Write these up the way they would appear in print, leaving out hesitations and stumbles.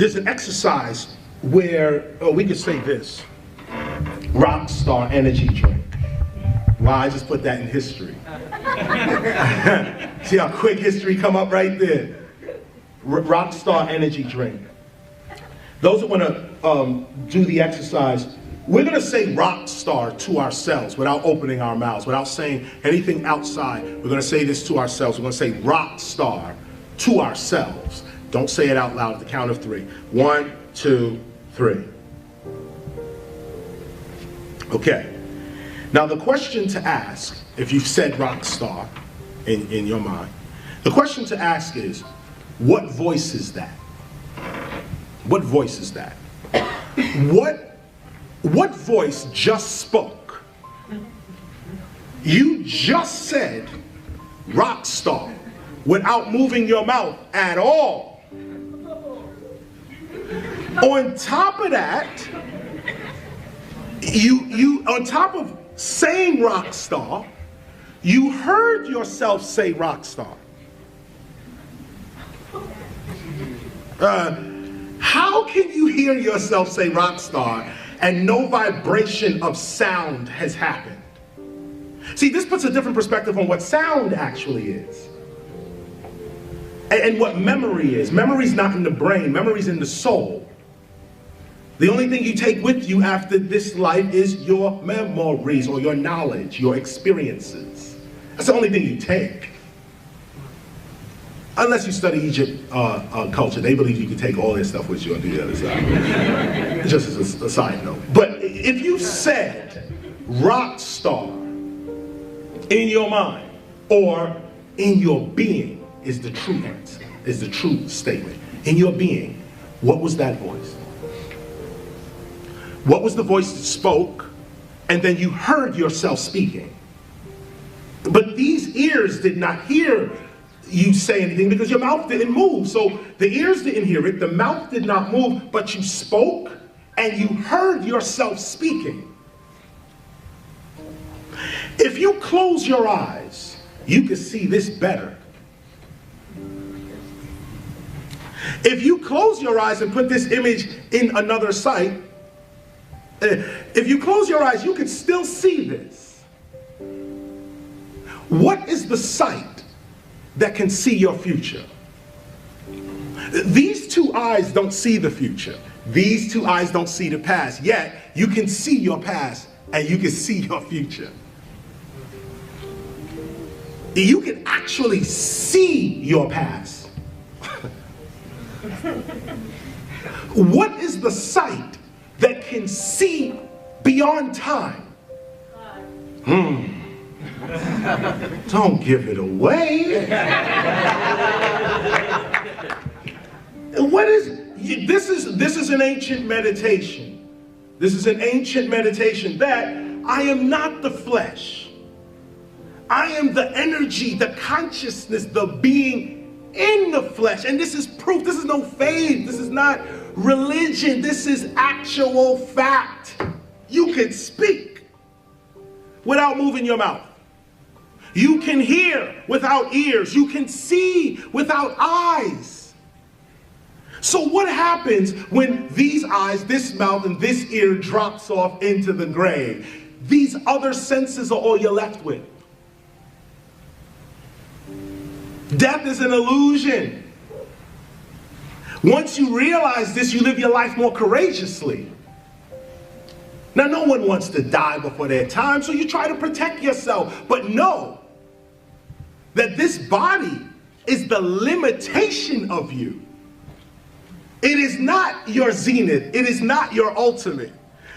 there's an exercise where, we could say this, Rockstar energy drink. Wow, I just put that in history. See how quick history come up right there. Rockstar energy drink. Those that want to do the exercise, we're going to say rock star to ourselves without opening our mouths, without saying anything outside. We're going to say this to ourselves. We're going to say rock star to ourselves. Don't say it out loud at the count of 3. 1, 2, 3. Okay. Now the question to ask, if you've said rock star in your mind, the question to ask is, what voice is that? What voice is that? What voice just spoke? You just said rock star without moving your mouth at all. On top of that, you on top of saying rock star, you heard yourself say rock star. How can you hear yourself say rock star and no vibration of sound has happened? See, this puts a different perspective on what sound actually is. And what memory is. Memory's not in the brain, memory's in the soul. The only thing you take with you after this life is your memories or your knowledge, your experiences. That's the only thing you take. Unless you study Egypt culture, they believe you can take all their stuff with you on the other side. Just as a side note. But if you said rock star in your mind or in your being is the true answer, is the true statement. In your being, what was that voice? What was the voice that spoke and then you heard yourself speaking? But these ears did not hear you say anything because your mouth didn't move. So the ears didn't hear it, the mouth did not move, but you spoke and you heard yourself speaking. If you close your eyes, you can see this better. If you close your eyes and put this image in another sight, if you close your eyes, you can still see this. What is the sight that can see your future? These two eyes don't see the future. These two eyes don't see the past. Yet, you can see your past and you can see your future. You can actually see your past. What is the sight that can see beyond time? Don't give it away. What is this? Is an ancient meditation. This is an ancient meditation that I am not the flesh. I am the energy, the consciousness, the being in the flesh. And this is proof. This is no faith. This is not religion. This is actual fact. You can speak without moving your mouth. You can hear without ears. You can see without eyes. So what happens when these eyes, this mouth, and this ear drops off into the grave? These other senses are all you're left with. Death is an illusion. Once you realize this, you live your life more courageously. Now, no one wants to die before their time, so you try to protect yourself. But know that this body is the limitation of you. It is not your zenith. It is not your ultimate.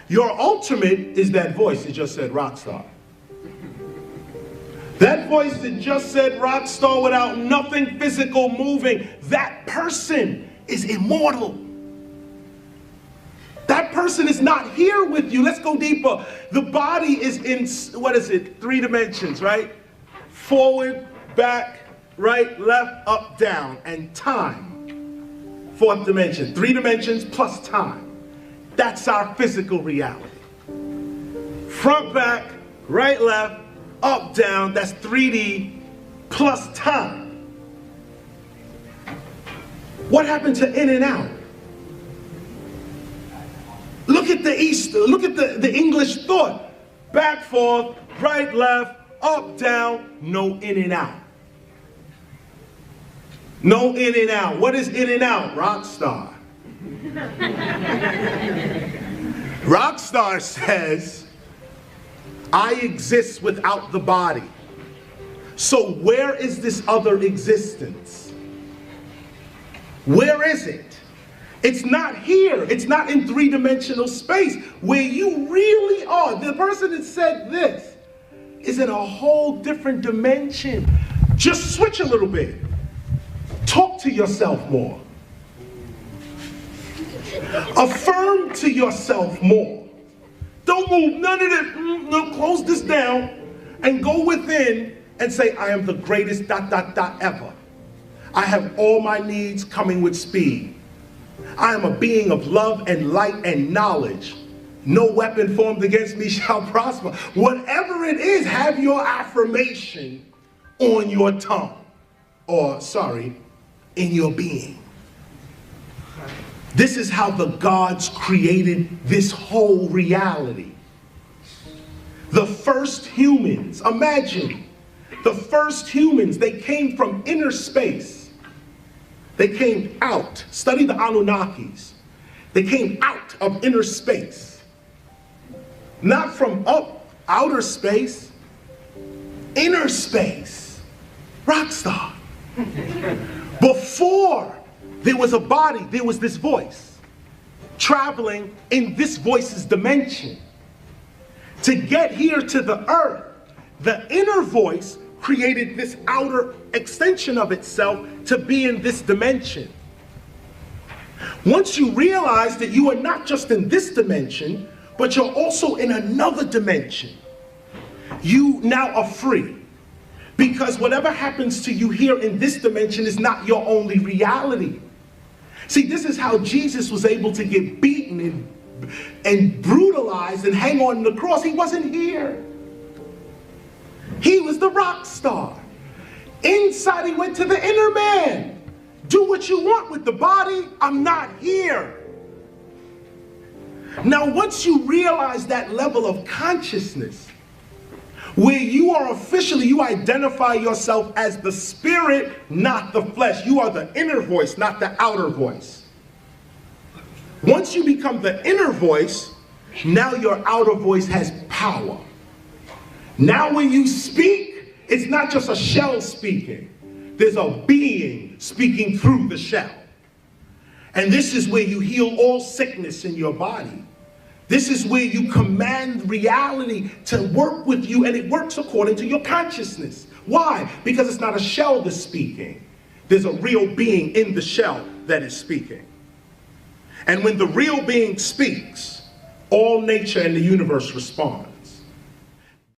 Your ultimate is that voice that just said rock star. That voice that just said rock star without nothing physical moving, that person is immortal. That person is not here with you. Let's go deeper. The body is in, 3 dimensions, right? Forward, back, right, left, up, down, and time. 4th dimension. 3 dimensions plus time. That's our physical reality. Front, back, right, left, up, down, that's 3D plus time. What happened to in and out? the east, look at the English thought. Back, forth, right, left, up, down, no in and out. No in and out. What is in and out? Rock star. Rock star says, I exist without the body. So where is this other existence? Where is it? It's not here. It's not in three-dimensional space where you really are. The person that said this is in a whole different dimension. Just switch a little bit. Talk to yourself more. Affirm to yourself more. Don't move none of this. No, close this down and go within and say, I am the greatest ... ever. I have all my needs coming with speed. I am a being of love and light and knowledge. No weapon formed against me shall prosper. Whatever it is, have your affirmation on your tongue. Or, sorry, in your being. This is how the gods created this whole reality. The first humans, imagine, the first humans, they came from inner space. They came out. Study the Anunnakis. They came out of inner space. Not from outer space. Inner space. Rockstar. Before there was a body, there was this voice traveling in this voice's dimension. To get here to the earth, the inner voice created this outer extension of itself to be in this dimension. Once you realize that you are not just in this dimension, but you're also in another dimension, you now are free. Because whatever happens to you here in this dimension is not your only reality. See, this is how Jesus was able to get beaten and brutalized and hang on the cross. He wasn't here. He was the rock star. Inside, he went to the inner man. Do what you want with the body. I'm not here. Now, once you realize that level of consciousness, where you are officially, you identify yourself as the spirit, not the flesh. You are the inner voice, not the outer voice. Once you become the inner voice, now your outer voice has power. Now when you speak, it's not just a shell speaking. There's a being speaking through the shell. And this is where you heal all sickness in your body. This is where you command reality to work with you, and it works according to your consciousness. Why? Because it's not a shell that's speaking. There's a real being in the shell that is speaking. And when the real being speaks, all nature and the universe respond.